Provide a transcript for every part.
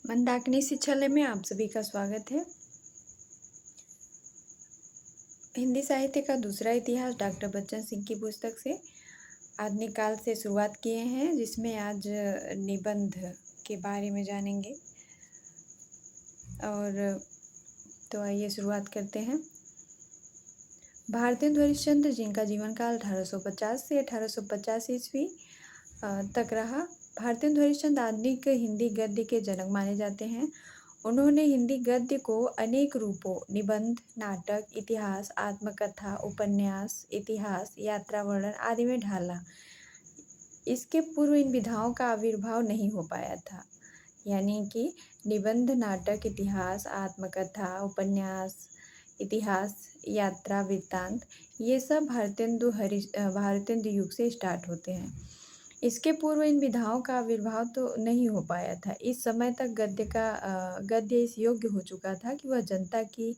मंदाकिनी शिक्षालय में आप सभी का स्वागत है। हिंदी साहित्य का दूसरा इतिहास डॉक्टर बच्चन सिंह की पुस्तक से आधुनिक काल से शुरुआत किए हैं, जिसमें आज निबंध के बारे में जानेंगे। और तो आइए शुरुआत करते हैं। भारतेंदु हरिश्चंद्र, जिनका जीवन काल 1850 से 1850 ईस्वी तक रहा। भारतेंदु हरिश्चंद्र आधुनिक हिंदी गद्य के जनक माने जाते हैं। उन्होंने हिंदी गद्य को अनेक रूपों निबंध, नाटक, इतिहास, आत्मकथा, उपन्यास, इतिहास, यात्रा वर्णन आदि में ढाला। इसके पूर्व इन विधाओं का आविर्भाव नहीं हो पाया था, यानी कि निबंध, नाटक, इतिहास, आत्मकथा, उपन्यास, इतिहास, यात्रा, वृत्तांत, ये सब भारतेंदु युग से स्टार्ट होते हैं। इसके पूर्व इन विधाओं का आविर्भाव तो नहीं हो पाया था। इस समय तक गद्य इस योग्य हो चुका था कि वह जनता की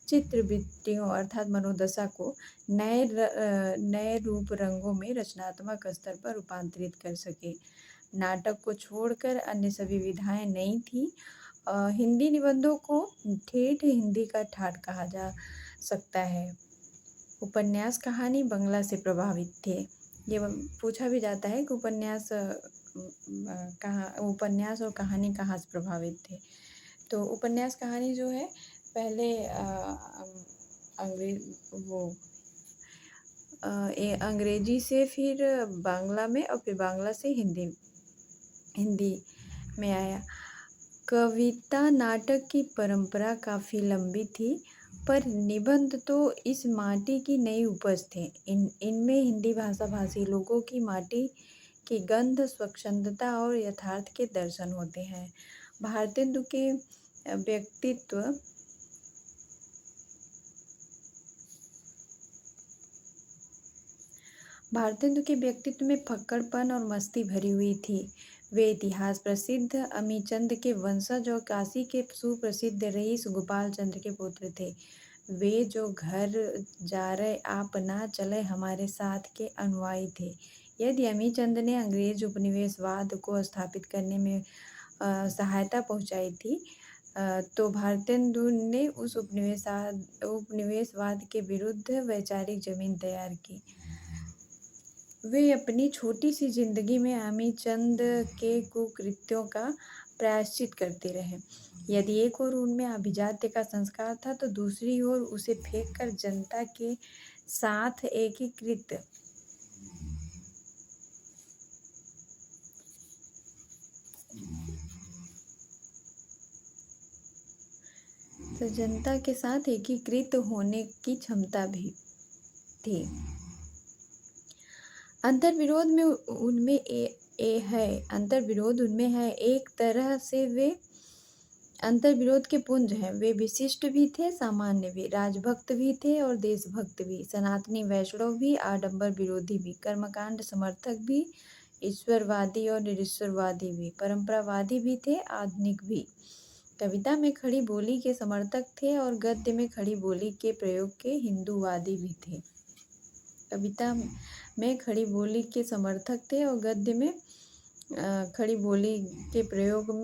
चित्रवृत्तियों अर्थात मनोदशा को नए रूप रंगों में रचनात्मक स्तर पर रूपांतरित कर सके। नाटक को छोड़कर अन्य सभी विधाएं नई थी। हिंदी निबंधों को ठेठ हिंदी का ठाठ कहा जा सकता है। उपन्यास कहानी बंगला से प्रभावित थे। ये पूछा भी जाता है कि उपन्यास और कहानी कहाँ से प्रभावित थे। तो उपन्यास कहानी जो है पहले अंग्रेजी से, फिर बांग्ला में, और फिर बांग्ला से हिंदी में आया। कविता नाटक की परंपरा काफ़ी लंबी थी, पर निबंध तो इस माटी की नई उपज थे। इनमें हिंदी भाषा भाषी लोगों की माटी की गंध, स्वच्छंदता और यथार्थ के दर्शन होते हैं। भारतेंदु के व्यक्तित्व में फक्कड़पन और मस्ती भरी हुई थी। वे इतिहास प्रसिद्ध अमीचंद के वंशज और काशी के सुप्रसिद्ध रईस गोपाल चंद्र के पुत्र थे। वे जो घर जा रहे आप ना चले हमारे साथ के अनुयायी थे। यदि अमीचंद ने अंग्रेज उपनिवेशवाद को स्थापित करने में सहायता पहुंचाई थी, तो भारतेंदु ने उस उपनिवेशवाद के विरुद्ध वैचारिक जमीन तैयार की। वे अपनी छोटी सी जिंदगी में अमीचंद के कुकृत्यों का प्रायश्चित करते रहे। यदि एक ओर उनमें अभिजात्य का संस्कार था, तो दूसरी ओर उसे फेंककर जनता के साथ एकीकृत होने की क्षमता भी थी। अंतर्विरोध उनमें है। एक तरह से वे अंतर्विरोध के पुंज हैं। वे विशिष्ट भी थे, सामान्य भी, राजभक्त भी थे और देशभक्त भी, सनातनी वैष्णव भी, आडंबर विरोधी भी, कर्मकांड समर्थक भी, ईश्वरवादी और निरीश्वरवादी भी, परंपरावादी भी थे, आधुनिक भी। कविता में खड़ी बोली के समर्थक थे और गद्य में खड़ी बोली के प्रयोग के हिंदूवादी भी थे। कविता में खड़ी बोली के समर्थक थे और गद्य में खड़ी बोली के प्रयोग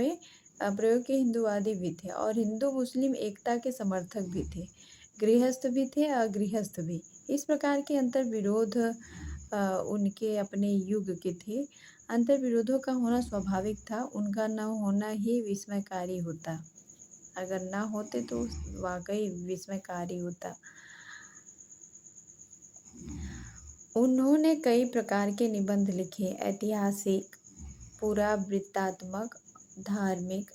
के हिंदूवादी भी थे, और हिंदू मुस्लिम एकता के समर्थक भी थे। गृहस्थ भी थे, अगृहस्थ भी। इस प्रकार के अंतर्विरोध उनके अपने युग के थे। अंतर्विरोधों का होना स्वाभाविक था, उनका न होना ही विस्मयकारी होता। अगर ना होते तो वाकई विस्मयकारी होता। उन्होंने कई प्रकार के निबंध लिखे। ऐतिहासिक, पुरावृत्तात्मक, धार्मिक,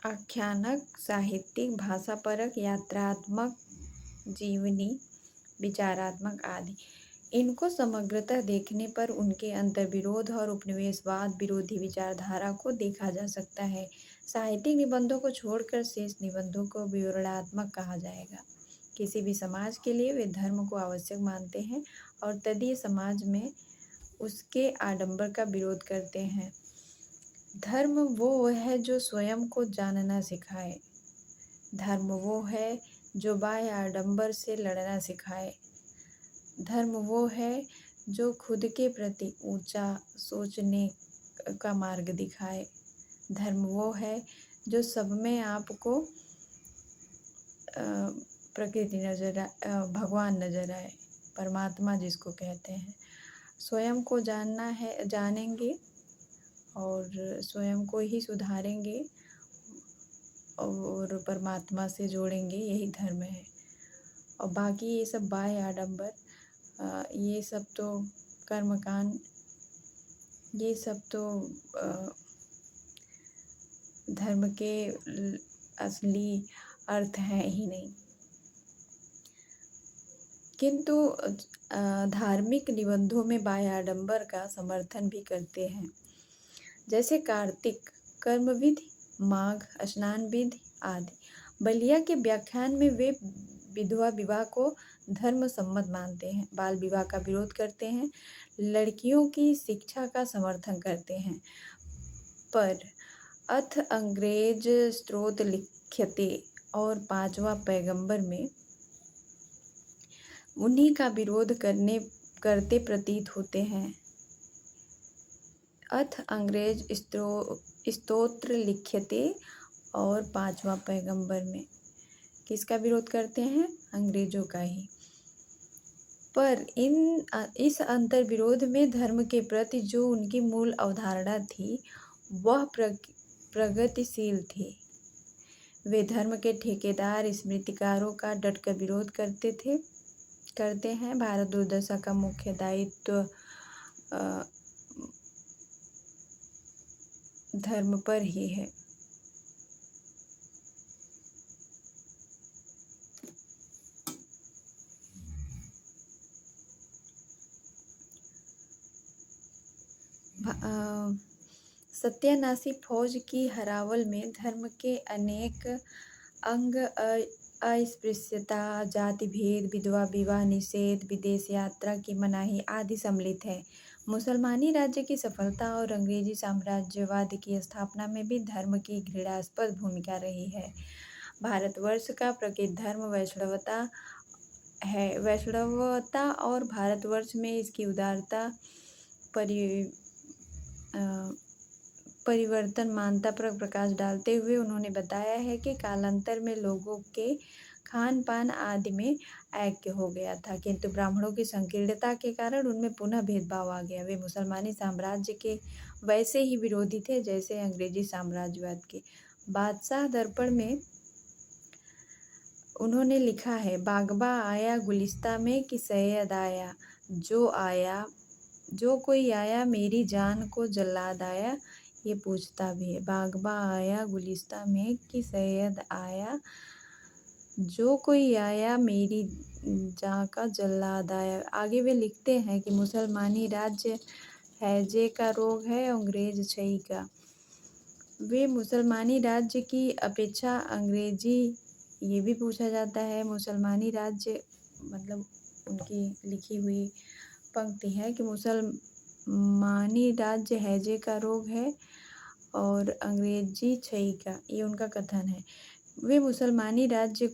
आख्यानक, साहित्यिक, भाषापरक, यात्रात्मक, जीवनी, विचारात्मक आदि। इनको समग्रतः देखने पर उनके अंतर्विरोध और उपनिवेशवाद विरोधी विचारधारा को देखा जा सकता है। साहित्यिक निबंधों को छोड़कर शेष निबंधों को विवरणात्मक कहा जाएगा। किसी भी समाज के लिए वे धर्म को आवश्यक मानते हैं और तदीय समाज में उसके आडंबर का विरोध करते हैं। धर्म वो है जो स्वयं को जानना सिखाए। धर्म वो है जो बाह्य आडंबर से लड़ना सिखाए। धर्म वो है जो खुद के प्रति ऊंचा सोचने का मार्ग दिखाए। धर्म वो है जो सब में आपको प्रकृति भगवान नज़र आए, परमात्मा जिसको कहते हैं। स्वयं को जानना है, जानेंगे और स्वयं को ही सुधारेंगे और परमात्मा से जोड़ेंगे, यही धर्म है। और बाकी ये सब बाह्य आडंबर, ये सब तो कर्मकांड, ये सब तो धर्म के असली अर्थ हैं ही नहीं। किंतु धार्मिक निबंधों में बाह्य आडंबर का समर्थन भी करते हैं, जैसे कार्तिक कर्म विधि, माघ स्नान विधि आदि। बलिया के व्याख्यान में वे विधवा विवाह को धर्म सम्मत मानते हैं, बाल विवाह का विरोध करते हैं, लड़कियों की शिक्षा का समर्थन करते हैं। पर अथ अंग्रेज स्त्रोत लिख्यते और पांचवा पैगंबर में उन्हीं का विरोध करते प्रतीत होते हैं। अथ अंग्रेज स्तोत्र लिख्यते और पांचवा पैगंबर में किसका विरोध करते हैं? अंग्रेजों का ही। पर इस अंतर विरोध में धर्म के प्रति जो उनकी मूल अवधारणा थी वह प्रगतिशील थी। वे धर्म के ठेकेदार स्मृतिकारों का डटकर विरोध करते हैं। भारत दुर्दशा का मुख्य दायित्व धर्म पर ही है। सत्यानाशी फौज की हरावल में धर्म के अनेक अंग अस्पृश्यता, जाति भेद, विधवा विवाह निषेध, विदेश यात्रा की मनाही आदि सम्मिलित है। मुसलमानी राज्य की सफलता और अंग्रेजी साम्राज्यवाद की स्थापना में भी धर्म की घृणास्पद भूमिका रही है। भारतवर्ष का प्रकृत धर्म वैष्णवता है। वैष्णवता और भारतवर्ष में इसकी उदारता परिवर्तन मानता पर प्रकाश डालते हुए उन्होंने बताया है कि कालांतर में लोगों के खान पान आदि में ऐक्य हो गया था, किंतु ब्राह्मणों की संकीर्णता के कारण उनमें पुनः भेदभाव आ गया। वे मुसलमानी साम्राज्य के वैसे ही विरोधी थे जैसे अंग्रेजी साम्राज्यवाद के। बादशाह दर्पण में उन्होंने लिखा है, बागबा आया गुलिस्ता में कि सैयद आया, जो कोई आया मेरी जान को जल्लाद आया, ये पूछता भी है। बागबा आया गुलिस्ता में कि सैयद आया, जो कोई आया मेरी जान का जल्लाद आया। आगे वे लिखते हैं कि मुसलमानी राज्य हैजे का रोग है, अंग्रेज छई का। वे मुसलमानी राज्य की अपेक्षा अंग्रेजी, ये भी पूछा जाता है। मुसलमानी राज्य मतलब उनकी लिखी हुई पंक्ति है कि मुसलमानी राज्य हैजे का रोग है और अंग्रेजी छई का, ये उनका कथन है। वे मुसलमानी राज्य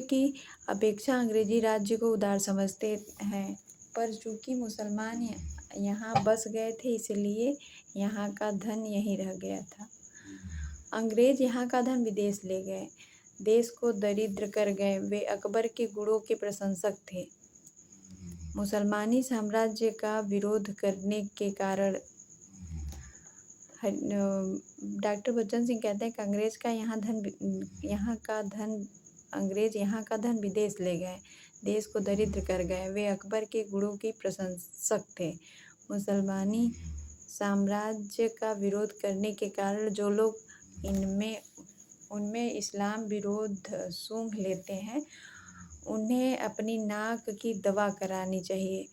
की अपेक्षा अंग्रेजी राज्य को उदार समझते हैं, पर चूँकि मुसलमान यहाँ बस गए थे इसलिए यहाँ का धन यहीं रह गया था। अंग्रेज यहाँ का धन विदेश ले गए, देश को दरिद्र कर गए। वे अकबर के गुणों के प्रशंसक थे। मुसलमानी साम्राज्य का विरोध करने के कारण डॉक्टर बच्चन सिंह कहते हैं कि अंग्रेज यहाँ का धन विदेश ले गए, देश को दरिद्र कर गए। वे अकबर के गुणों की प्रशंसक थे। मुसलमानी साम्राज्य का विरोध करने के कारण जो लोग उनमें इस्लाम विरोध सूंघ लेते हैं, उन्हें अपनी नाक की दवा करानी चाहिए।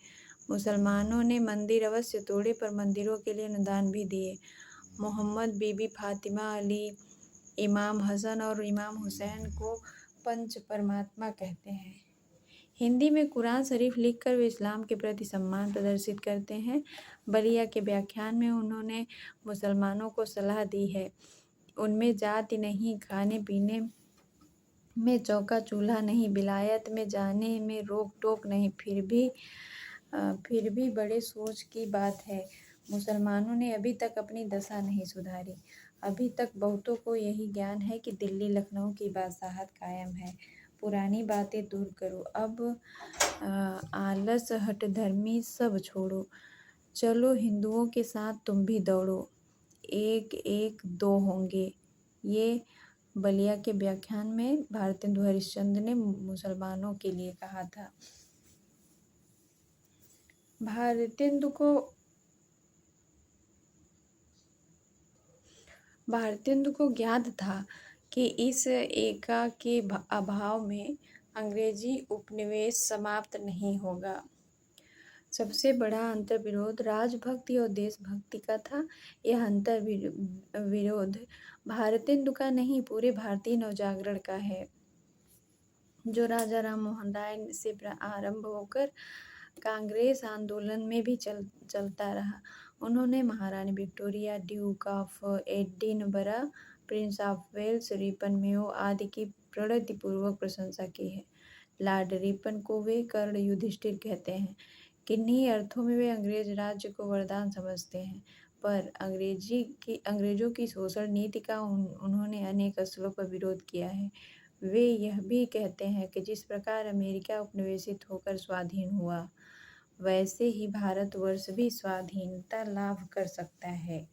मुसलमानों ने मंदिर अवश्य तोड़े, पर मंदिरों के लिए अनुदान भी दिए। मोहम्मद, बीबी फातिमा, अली, इमाम हसन और इमाम हुसैन को पंच परमात्मा कहते हैं। हिंदी में कुरान शरीफ लिखकर वे इस्लाम के प्रति सम्मान प्रदर्शित करते हैं। बलिया के व्याख्यान में उन्होंने मुसलमानों को सलाह दी है, उनमें जाति नहीं, खाने पीने में चौका चूल्हा नहीं, विलायत में जाने में रोक टोक नहीं, फिर भी फिर भी बड़े सोच की बात है, मुसलमानों ने अभी तक अपनी दशा नहीं सुधारी। अभी तक बहुतों को यही ज्ञान है कि दिल्ली लखनऊ की बादशाहत कायम है। पुरानी बातें दूर करो, अब आलस हठधर्मी सब छोड़ो। चलो हिंदुओं के साथ तुम भी दौड़ो, एक एक दो होंगे। ये बलिया के व्याख्यान में भारतेंदु हरिश्चंद्र ने मुसलमानों के लिए कहा था। भारतेंदु को ज्ञात था कि इस एका के अभाव में अंग्रेजी उपनिवेश समाप्त नहीं होगा। सबसे बड़ा अंतर्विरोध राजभक्ति और देशभक्ति का था। यह अंतर्विरोध भारतेंदु का नहीं, पूरे भारतीय नवजागरण का है, जो राजा राम मोहन राय से आरंभ होकर कांग्रेस आंदोलन में भी चलता रहा। उन्होंने महारानी Victoria, Duke of Edinburgh, Prince of Wales, Ripon Mayo आदि की प्रणतिपूर्वक प्रशंसा की है। लॉर्ड रिपन को वे कर्ण युधिष्ठिर कहते हैं। किन्हीं अर्थों में वे अंग्रेज राज्य को वरदान समझते हैं, पर अंग्रेजों की शोषण नीति का उन्होंने अनेक स्थलों पर विरोध किया है। वे यह भी कहते हैं कि जिस प्रकार अमेरिका उपनिवेशित होकर स्वाधीन हुआ, वैसे ही भारतवर्ष भी स्वाधीनता लाभ कर सकता है।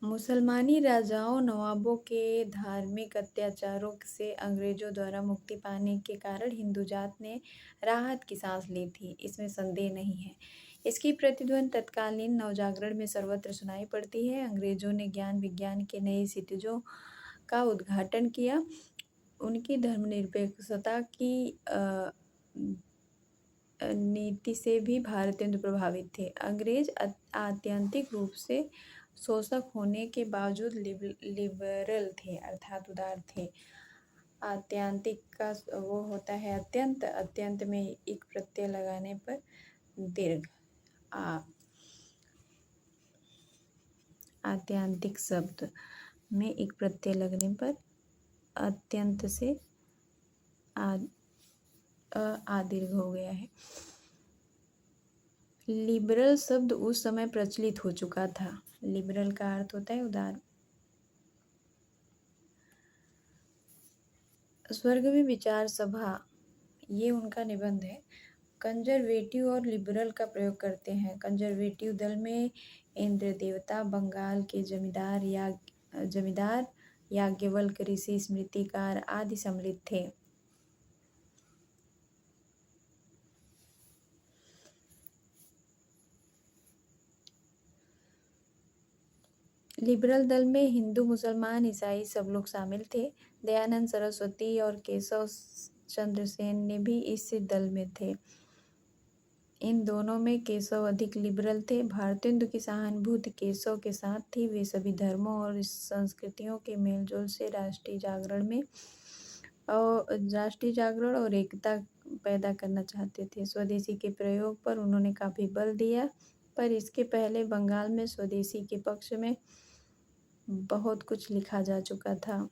मुसलमानी राजाओं नवाबों के धार्मिक अत्याचारों से अंग्रेजों द्वारा मुक्ति पाने के कारण हिंदू जात ने राहत की सांस ली थी, इसमें संदेह नहीं है। इसकी प्रतिध्वनि तत्कालीन नवजागरण में सर्वत्र सुनाई पड़ती है। अंग्रेजों ने ज्ञान विज्ञान के नए क्षितिजों का उद्घाटन किया। उनकी धर्मनिरपेक्षता की नीति से भी भारतेंदु प्रभावित थे। अंग्रेज आत्यंतिक रूप से शोषक होने के बावजूद लिबरल थे, अर्थात उदार थे। आत्यंतिक का वो होता है अत्यंत, अत्यंत में एक प्रत्यय लगाने पर दीर्घ आत्यंतिक शब्द में एक प्रत्यय लगने पर अत्यंत से दीर्घ हो गया है। लिबरल शब्द उस समय प्रचलित हो चुका था। लिबरल का अर्थ होता है उदार। स्वर्ग में विचार सभा, ये उनका निबंध है। कंजर्वेटिव और लिबरल का प्रयोग करते हैं। कंजर्वेटिव दल में इंद्र देवता, बंगाल के जमींदार याज्ञवल्क ऋषि, स्मृतिकार आदि सम्मिलित थे। लिबरल दल में हिंदू, मुसलमान, ईसाई सब लोग शामिल थे। दयानंद सरस्वती और केशव चंद्र सेन ने भी इस दल में थे। इन दोनों में केशव अधिक लिबरल थे। भारतेंदु की सहानुभूति केशव के साथ थी। वे सभी धर्मों और संस्कृतियों के मेलजोल से राष्ट्रीय जागरण और एकता पैदा करना चाहते थे। स्वदेशी के प्रयोग पर उन्होंने काफ़ी बल दिया, पर इसके पहले बंगाल में स्वदेशी के पक्ष में बहुत कुछ लिखा जा चुका था।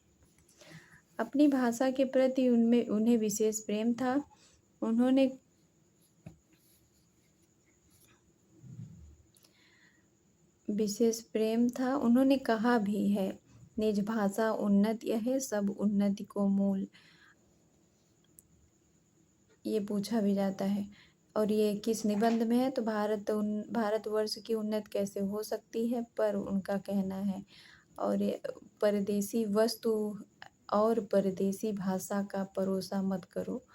अपनी भाषा के प्रति उन्हें विशेष प्रेम था। उन्होंने कहा भी है, निज भाषा उन्नत यह सब उन्नति को मूल। ये पूछा भी जाता है और ये किस निबंध में है, तो भारतवर्ष की उन्नति कैसे हो सकती है, पर उनका कहना है। और परदेशी वस्तु और परदेशी भाषा का भरोसा मत करो।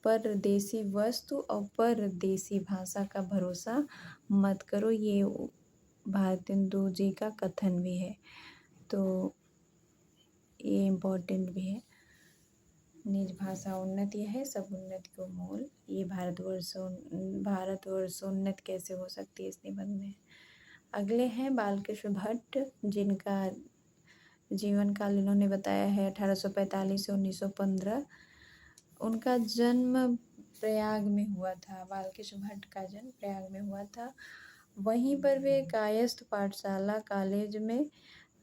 परदेशी वस्तु और परदेशी भाषा का भरोसा मत करो, ये भारतेंदु जी का कथन भी है, तो ये इम्पोर्टेंट भी है। निज भाषा उन्नति है, सब उन्नति को मूल। ये भारतवर्ष उन्नत कैसे हो सकती है, इस निबंध में। अगले हैं बालकृष्ण भट्ट, जिनका जीवन काल इन्होंने बताया है 1845 से 1915। उनका जन्म प्रयाग में हुआ था। बालकृष्ण भट्ट का जन्म प्रयाग में हुआ था। वहीं पर वे कायस्थ पाठशाला कॉलेज में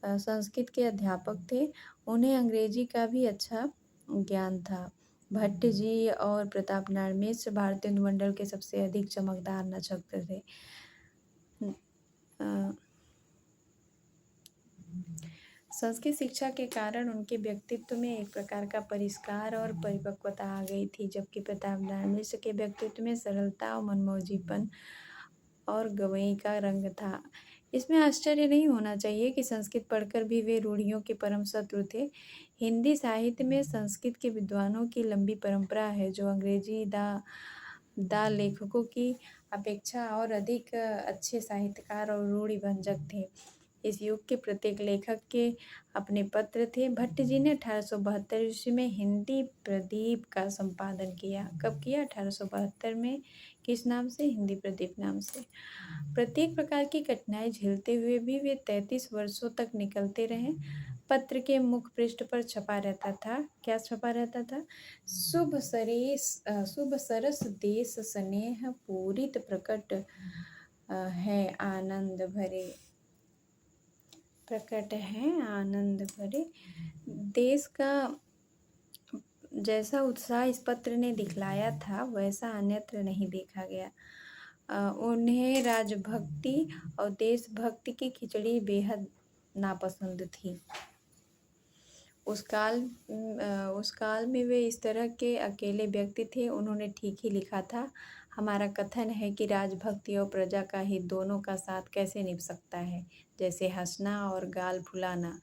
संस्कृत के अध्यापक थे। उन्हें अंग्रेजी का भी अच्छा ज्ञान था। भट्ट जी और प्रताप नारायण मिश्र भारतीय मंडल के सबसे अधिक चमकदार नक्षत्र थे। अ, संस्कृत शिक्षा के कारण उनके व्यक्तित्व में एक प्रकार का परिष्कार और परिपक्वता आ गई थी, जबकि प्रताप नारायण मिश्र के व्यक्तित्व में सरलता और मनमौजीपन और गवई का रंग था। इसमें आश्चर्य नहीं होना चाहिए कि संस्कृत पढ़कर भी वे रूढ़ियों के परम शत्रु थे। हिंदी साहित्य में संस्कृत के विद्वानों की लंबी परंपरा है, जो अंग्रेजी दा लेखकों की अपेक्षा और अधिक अच्छे साहित्यकार और रूढ़िभंजक थे। इस युग के प्रत्येक लेखक के अपने पत्र थे। भट्ट जी ने 1872 ईस्वी में हिंदी प्रदीप का संपादन किया। कब किया? 1872 में। किस नाम से? हिंदी प्रदीप नाम से। प्रत्येक प्रकार की कठिनाई झेलते हुए भी वे 33 वर्षों तक निकलते रहे। पत्र के मुख पृष्ठ पर छपा रहता था, क्या छपा रहता था? शुभ सरस देश स्नेह पूरित प्रकट है आनंद भरे, प्रकट है आनंद भरे। देश का जैसा उत्साह इस पत्र ने दिखलाया था, वैसा अन्यत्र नहीं देखा गया। उन्हें राजभक्ति और देशभक्ति की खिचड़ी बेहद नापसंद थी। उस काल में वे इस तरह के अकेले व्यक्ति थे। उन्होंने ठीक ही लिखा था, हमारा कथन है कि राजभक्ति और प्रजा का हित दोनों का साथ कैसे निभ सकता है, जैसे हंसना और गाल फुलाना,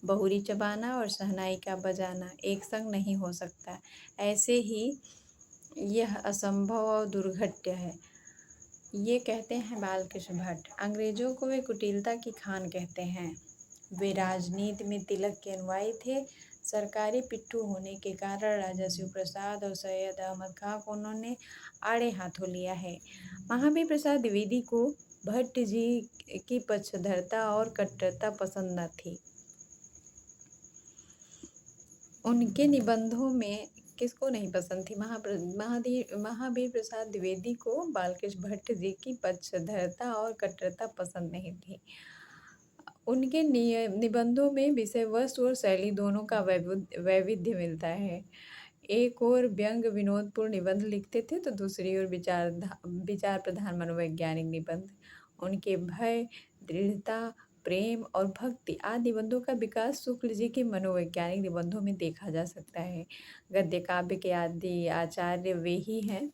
बहुरी चबाना और शहनाई का बजाना एक संग नहीं हो सकता। ऐसे ही यह असंभव और दुर्घट्य है। ये कहते हैं बालकृष्ण भट्ट। अंग्रेजों को वे कुटिलता की खान कहते हैं। वे राजनीति में तिलक के अनुयायी थे। सरकारी पिट्ठू होने के कारण राजा शिव प्रसाद और सैयद अहमद खां को उन्होंने आड़े हाथों लिया है। महावीर प्रसाद द्विवेदी को भट्ट जी की पक्षधरता और कट्टरता पसंद न थी। उनके निबंधों में किसको नहीं पसंद थी? महावीर प्रसाद द्विवेदी को बालकृष्ण भट्ट जी की पक्षधरता और कट्टरता पसंद नहीं थी। उनके निबंधों में विषय वस्तु और शैली दोनों का वैविध्य मिलता है। एक ओर व्यंग विनोदपूर्ण निबंध लिखते थे, तो दूसरी ओर विचार प्रधान मनोवैज्ञानिक निबंध। उनके भय, दृढ़ता, प्रेम और भक्ति आदि निबंधों का विकास शुक्ल जी के मनोवैज्ञानिक निबंधों में देखा जा सकता है। गद्य काव्य के आदि आचार्य वे ही हैं।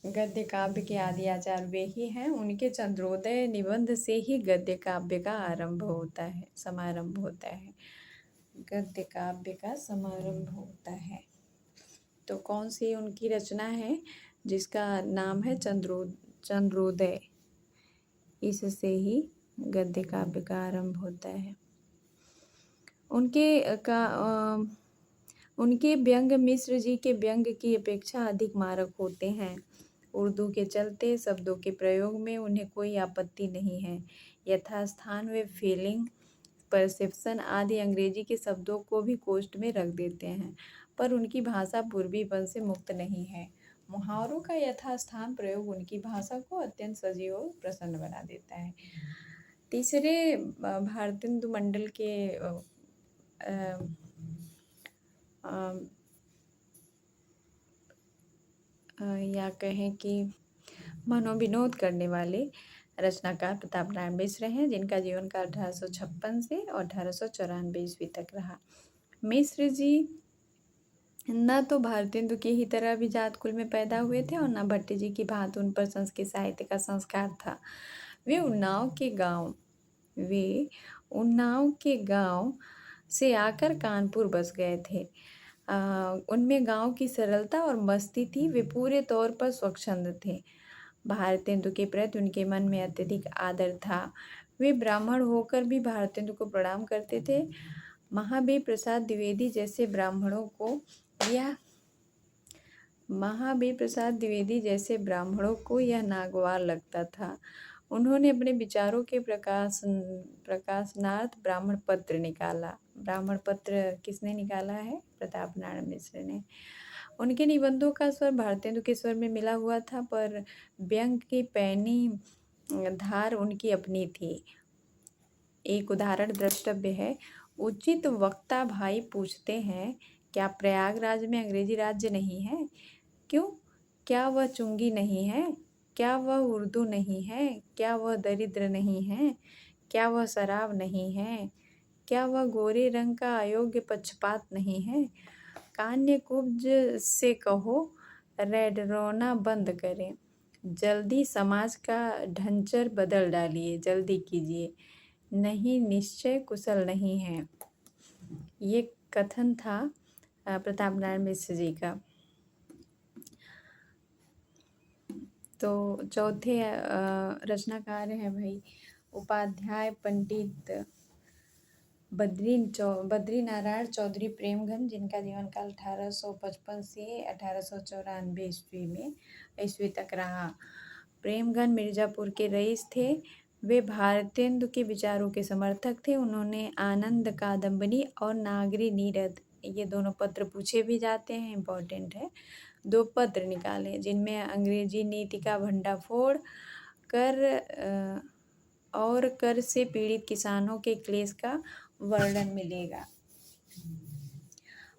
गद्य काव्य के आदि आचार्य वे ही हैं। उनके चंद्रोदय निबंध से ही गद्य काव्य का समारंभ होता है। गद्य काव्य का समारंभ होता है। तो कौन सी उनकी रचना है जिसका नाम है चंद्रोदय? इससे ही गद्य काव्य का आरंभ होता है। उनके व्यंग मिश्र जी के व्यंग की अपेक्षा अधिक मारक होते हैं। उर्दू के चलते शब्दों के प्रयोग में उन्हें कोई आपत्ति नहीं है। यथास्थान वे फीलिंग, परसेप्शन आदि अंग्रेजी के शब्दों को भी कोष्ठ में रख देते हैं, पर उनकी भाषा पूर्वीपन से मुक्त नहीं है। मुहावरों का यथास्थान प्रयोग उनकी भाषा को अत्यंत सजीव और प्रसन्न बना देता है। तीसरे भारतेंदु मंडल के या कहें कि मनोविनोद करने वाले रचनाकार प्रताप नारायण मिश्र हैं, जिनका जीवन काल 1856 से और 1894 ईस्वी तक रहा। मिश्र जी न तो भारतेंदु की ही तरह भी जात कुल में पैदा हुए थे और न भट्ट जी की भांति उन पर संस्कृत साहित्य का संस्कार था। वे उन्नाव के गांव से आकर कानपुर बस गए थे। उनमें गांव की सरलता और मस्ती थी। वे पूरे तौर पर स्वच्छंद थे। भारतेंदु के प्रति उनके मन में अत्यधिक आदर था। वे ब्राह्मण होकर भी भारतेंदु को प्रणाम करते थे। महावीर प्रसाद द्विवेदी जैसे ब्राह्मणों को यह नागवार लगता था। उन्होंने अपने विचारों के प्रकाशनार्थ ब्राह्मण पत्र निकाला। ब्राह्मण पत्र किसने निकाला है? प्रताप नारायण मिश्र ने। उनके निबंधों का स्वर भारतेंदु के स्वर में मिला हुआ था, पर व्यंग की पैनी धार उनकी अपनी थी। एक उदाहरण द्रष्टव्य है। उचित वक्ता भाई पूछते हैं क्या प्रयागराज में अंग्रेजी राज्य नहीं है? क्यों? क्या वह चुंगी नहीं है? क्या वह उर्दू नहीं है? क्या वह दरिद्र नहीं है? क्या वह शराब नहीं है? क्या वह गोरे रंग का अयोग्य पक्षपात नहीं है? कान्य कुब्ज से कहो रेड रोना बंद करें, जल्दी समाज का ढंचर बदल डालिए, जल्दी कीजिए, नहीं निश्चय कुशल नहीं है। ये कथन था प्रताप नारायण मिश्र जी का। तो चौथे रचनाकार हैं भाई उपाध्याय पंडित बद्री नारायण चौधरी प्रेमगंज, जिनका जीवन काल 1855 से 1894 ईस्वी तक रहा। प्रेमगंज मिर्ज़ापुर के रईस थे। वे भारतेंदु के विचारों के समर्थक थे। उन्होंने आनंद कादम्बनी और नागरी नीरद, ये दोनों पत्र पूछे भी जाते हैं, इम्पोर्टेंट है, 2 पत्र निकाले जिनमें अंग्रेजी नीति का भंडाफोड़ और कर से पीड़ित किसानों के क्लेश का वर्णन मिलेगा।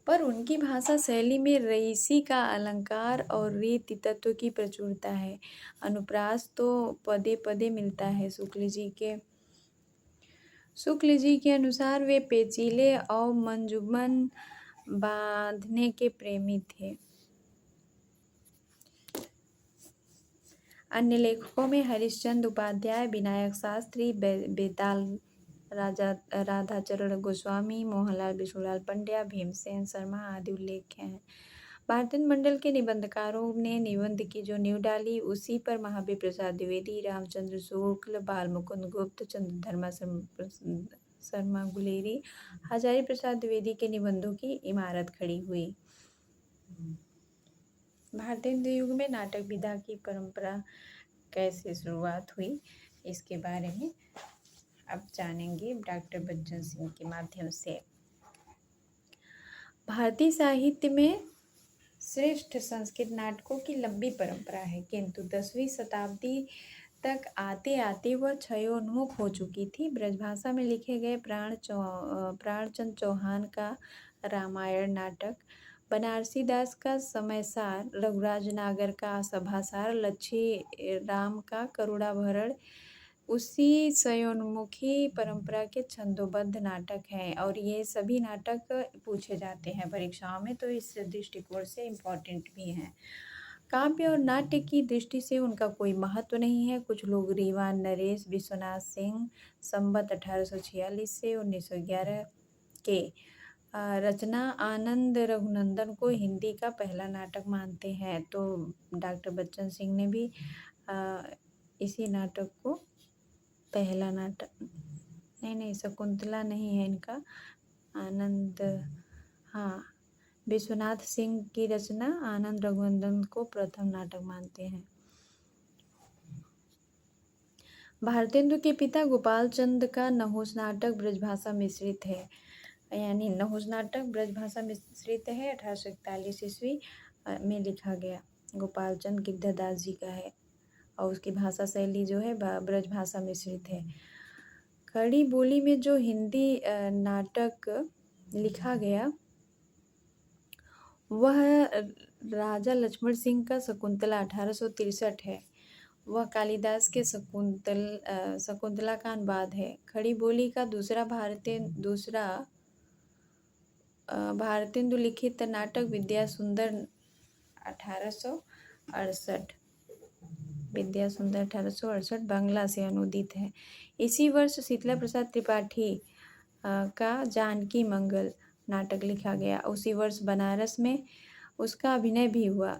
पर उनकी भाषा शैली में रईसी का अलंकार और रीति तत्व की प्रचुरता है। अनुप्रास तो पदे पदे मिलता है। शुक्ल जी के अनुसार वे पेचीले और मंजूमन बांधने के प्रेमी थे। अन्य लेखकों में हरिश्चंद्र उपाध्याय, विनायक शास्त्री, बेताल राधाचरण गोस्वामी, मोहनलाल विष्णुलाल पंड्या, भीमसेन शर्मा आदि उल्लेख हैं। भारतेंदु मंडल के निबंधकारों ने निबंध की जो नींव डाली, उसी पर महावीर प्रसाद द्विवेदी, रामचंद्र शुक्ल, बाल मुकुंद गुप्त, चंद्रधर्मा शर्मा गुलेरी, हजारी प्रसाद द्विवेदी के निबंधों की इमारत खड़ी हुई। भारतेंदु युग में नाटक विधा की परंपरा कैसे शुरुआत हुई, इसके बारे में अब जानेंगे डॉक्टर बच्चन सिंह के माध्यम से। भारतीय साहित्य में श्रेष्ठ संस्कृत नाटकों की लंबी परंपरा है, किंतु 10वीं शताब्दी तक आते आते वह क्षयोन्मुख हो चुकी थी। ब्रजभाषा में लिखे गए प्राणचंद चौहान का रामायण नाटक, बनारसी दास का समयसार, रघुराज नागर का सभासार, लच्छी राम का करुणाभरण उसी क्षयोन्मुखी परंपरा के छंदोबद्ध नाटक हैं, और ये सभी नाटक पूछे जाते हैं परीक्षाओं में, तो इस दृष्टिकोण से इम्पोर्टेंट भी हैं। काव्य और नाट्य की दृष्टि से उनका कोई महत्व नहीं है। कुछ लोग रीवा नरेश विश्वनाथ सिंह संवत 1846 से 1911 के रचना आनंद रघुनंदन को हिंदी का पहला नाटक मानते हैं। तो डॉक्टर बच्चन सिंह ने भी इसी नाटक को पहला नाटक, नहीं शकुंतला नहीं है इनका, आनंद, हाँ, विश्वनाथ सिंह की रचना आनंद रघुनंदन को प्रथम नाटक मानते हैं। भारतेंदु के पिता गोपाल चंद का नहुस नाटक ब्रजभाषा मिश्रित है, यानी नहुस नाटक ब्रजभाषा मिश्रित है, 1841 ईस्वी में लिखा गया। गोपाल चंद गिरधरदास जी का है और उसकी भाषा शैली जो है ब्रजभाषा मिश्रित है। खड़ी बोली में जो हिंदी नाटक लिखा गया वह राजा लक्ष्मण सिंह का शकुंतला 1863 है। वह कालिदास के शकुंतला का अनुवाद है। खड़ी बोली का दूसरा भारतेंदु लिखित नाटक विद्या सुंदर 1868 बांग्ला से अनुदित है। इसी वर्ष शीतला प्रसाद त्रिपाठी का जानकी मंगल नाटक लिखा गया। उसी वर्ष बनारस में उसका अभिनय भी हुआ।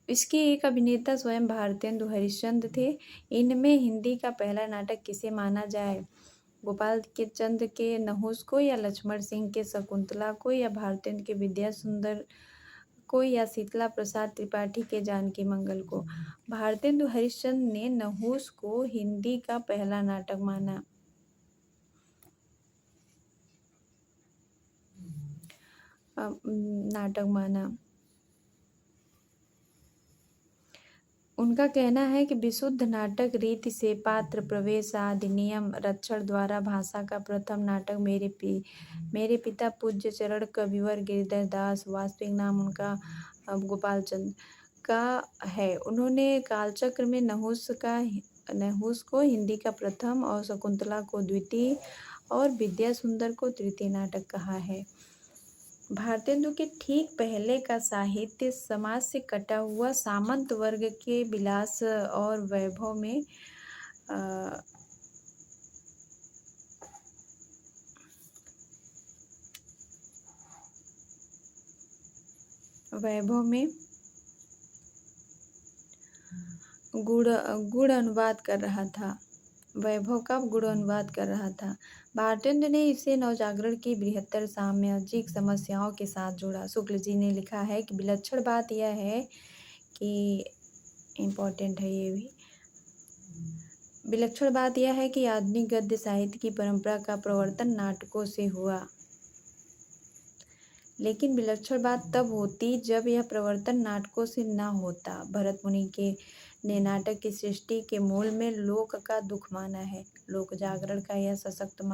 इसके एक अभिनेता स्वयं भारतेंदु हरिश्चंद्र थे। इनमें हिंदी का पहला नाटक किसे माना जाए, गोपाल के चंद के नहुस को, या लक्ष्मण सिंह के शकुंतला को, या भारतेंदु के विद्या सुंदर को, या शीतला प्रसाद त्रिपाठी के जानकी मंगल को? भारतेंदु हरिश्चंद्र ने नहुस को हिंदी का पहला नाटक माना। उनका कहना है कि विशुद्ध नाटक रीति से पात्र प्रवेश आदि नियम रक्षण द्वारा भाषा का प्रथम नाटक मेरे पिता पूज्य चरण कविवर गिरिधर दास, वास्तविक नाम उनका गोपाल चंद का है। उन्होंने कालचक्र में नहुस को हिंदी का प्रथम और शकुंतला को द्वितीय और विद्या सुंदर को तृतीय नाटक कहा है। भारतेंदु के ठीक पहले का साहित्य समाज से कटा हुआ सामंत वर्ग के विलास और वैभव में गुड़ अनुवाद कर रहा था। वैभव का गुण अनुवाद कर रहा था। भारतेंदु ने इसे नवजागरण की बृहत्तर सामाजिक समस्याओं के साथ जोड़ा। शुक्ल जी ने लिखा है कि विलक्षण बात यह है कि इम्पोर्टेंट है ये भी। विलक्षण बात यह है कि आधुनिक गद्य साहित्य की परंपरा का प्रवर्तन नाटकों से हुआ, लेकिन विलक्षण बात तब होती जब यह प्रवर्तन नाटकों से न होता। भरत मुनि ने नाटक की सृष्टि के मूल में लोक का दुख माना है। लोक जागरण का यह सशक्त माध्यम